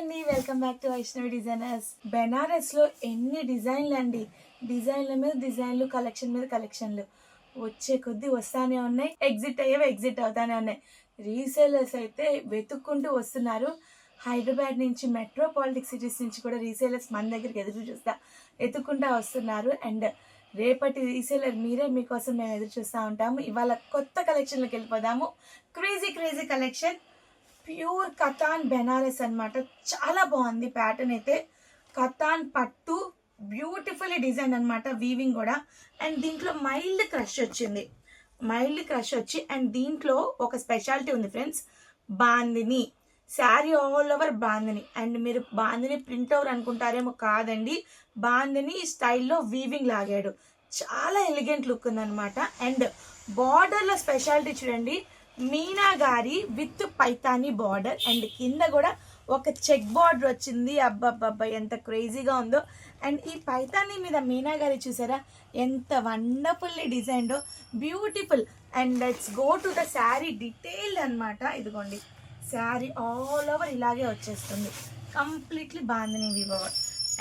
అండి, welcome back to Vaishnavi designers. Banaras లో ఎన్ని డిజైన్లు అండి, డిజైన్ల మీద డిజైన్లు, కలెక్షన్ మీద కలెక్షన్లు వచ్చే కొద్దీ వస్తానే ఉన్నాయి, ఎగ్జిట్ అవుతానే ఉన్నాయి. రీసేలర్స్ అయితే వెతుక్కుంటూ వస్తున్నారు. హైదరాబాద్ నుంచి, మెట్రోపాలిటిక్ సిటీస్ నుంచి కూడా రీసేలర్స్ మన దగ్గరికి ఎత్తుకుంటా వస్తున్నారు. అండ్ రేపటి రీసేలర్ మీరే, మీకోసం మేము ఎదురు చూస్తూ ఉంటాము. ఇవాళ కొత్త కలెక్షన్లోకి వెళ్ళిపోదాము. Crazy collection, pure Katan Banaras అన్నమాట. చాలా బాగుంది ప్యాటర్న్ అయితే. కతాన్ పట్టు, బ్యూటిఫుల్ డిజైన్ అన్నమాట, వీవింగ్ కూడా. అండ్ దీంట్లో మైల్డ్ క్రష్ వచ్చి అండ్ దీంట్లో ఒక స్పెషాలిటీ ఉంది friends, Bandhani sari all over Bandhani. And మీరు బాందిని ప్రింట్ ఓవర్ అనుకుంటారేమో, కాదండి, బాందిని స్టైల్లో వీవింగ్ లాగాడు. చాలా ఎలిగెంట్ లుక్ ఉందన్నమాట. అండ్ బార్డర్లో స్పెషాలిటీ చూడండి, మీనాగారి విత్ పైతాని బార్డర్. అండ్ కింద కూడా ఒక చెక్ బార్డర్ వచ్చింది. అబ్బబ్బబ్బా ఎంత క్రేజీగా ఉందో. అండ్ ఈ పైతాని మీద మీనాగారి చూసారా, ఎంత వండర్ఫుల్లీ డిజైన్డో, beautiful. And let's go to the sari detailed అనమాట. ఇదిగోండి, శారీ ఆల్ ఓవర్ ఇలాగే వచ్చేస్తుంది, కంప్లీట్లీ బాందిని వీవర్.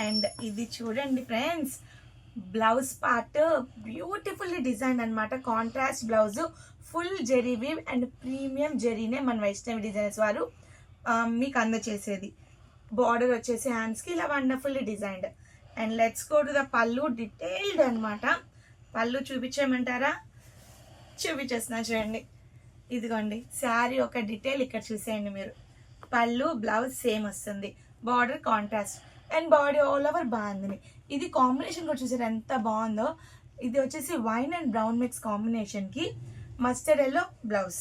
అండ్ ఇది చూడండి friends, blouse part beautifully design అనమాట. Contrast blouse, full zari weave and premium జెరీనే మన వైష్ణవి డిజైనర్స్ వారు మీకు అందచేసేది. బార్డర్ వచ్చేసి హ్యాండ్స్కి ఇలా wonderfully designed. And let's go to the పళ్ళు, డీటెయిల్డ్ అనమాట. పళ్ళు చూపించేయమంటారా? చూపించేస్తున్నా చూడండి. ఇదిగోండి శారీ ఒక డీటెయిల్ ఇక్కడ చూసేయండి మీరు. పళ్ళు బ్లౌజ్ సేమ్ వస్తుంది, border contrast and body all over బాగుంది. ఇది కాంబినేషన్ కూడా చూసారు ఎంత బాగుందో. ఇది వచ్చేసి వైన్ అండ్ బ్రౌన్ మిక్స్ కాంబినేషన్కి మస్టర్డ్ ఎల్లో బ్లౌజ్,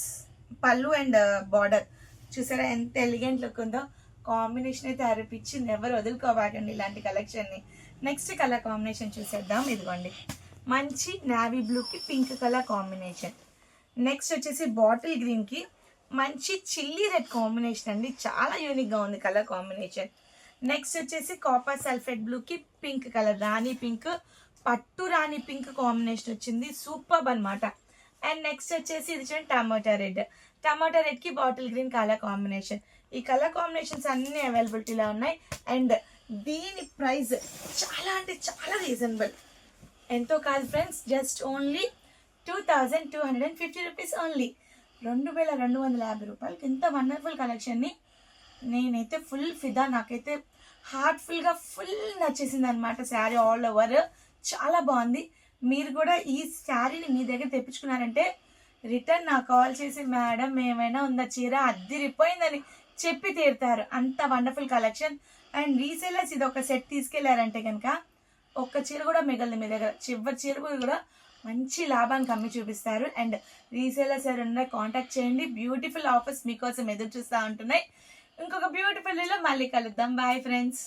పళ్ళు అండ్ బార్డర్ చూసారా ఎంత ఎలిగెంట్ లుక్ ఉందో. కాంబినేషన్ అయితే అరిపించింది, ఎవరు వదులుకోవాకండి ఇలాంటి కలెక్షన్ని. నెక్స్ట్ కలర్ కాంబినేషన్ చూసేద్దాం. ఇదిగోండి, మంచి నావీ బ్లూకి పింక్ కలర్ కాంబినేషన్. నెక్స్ట్ వచ్చేసి బాటిల్ గ్రీన్కి మంచి చిల్లీ రెడ్ కాంబినేషన్ అండి, చాలా యూనిక్గా ఉంది కలర్ కాంబినేషన్. నెక్స్ట్ వచ్చేసి కాపర్ సల్ఫేట్ బ్లూకి పింక్ కలర్, రాణి పింక్, పట్టు రాణి పింక్ కాంబినేషన్ వచ్చింది, సూపర్ అనమాట. అండ్ నెక్స్ట్ వచ్చేసి ఇది చూడండి, టమాటా రెడ్కి బాటిల్ గ్రీన్ కలర్ కాంబినేషన్. ఈ కలర్ కాంబినేషన్స్ అన్నీ అవైలబిలిటీలో ఉన్నాయి. అండ్ దీని ప్రైస్ చాలా అంటే చాలా రీజనబుల్. ఎంతో కాదు friends, just only 2250 rupees only. 2250 రూపాయలకి ఇంత వండర్ఫుల్ కలెక్షన్ని నేనైతే ఫుల్ ఫిదా. నాకైతే హార్ట్ఫుల్గా ఫుల్ నచ్చేసింది అనమాట. శారీ ఆల్ ఓవర్ చాలా బాగుంది. మీరు కూడా ఈ శారీని మీ దగ్గర తెప్పించుకున్నారంటే రిటర్న్ నాకు కాల్ చేసి, మేడం ఏమైనా ఉందా చీర, అద్దిరిపోయిందని చెప్పి తీరుతారు. అంత వండర్ఫుల్ కలెక్షన్. అండ్ రీసేలర్స్ ఇది ఒక సెట్ తీసుకెళ్లారంటే కనుక ఒక్క చీర కూడా మిగలదు మీ దగ్గర. చివరి చీర కూడా మంచి లాభానికి అమ్మి చూపిస్తారు. అండ్ రీసేలర్స్ ఎవరైనా కాంటాక్ట్ చేయండి. బ్యూటిఫుల్ ఆఫర్స్ మీకోసం ఎదురు చూస్తూ ఉంటున్నాయి. ఇంకొక బ్యూటిఫుల్ లో మళ్ళీ కలుద్దాం. Bye friends.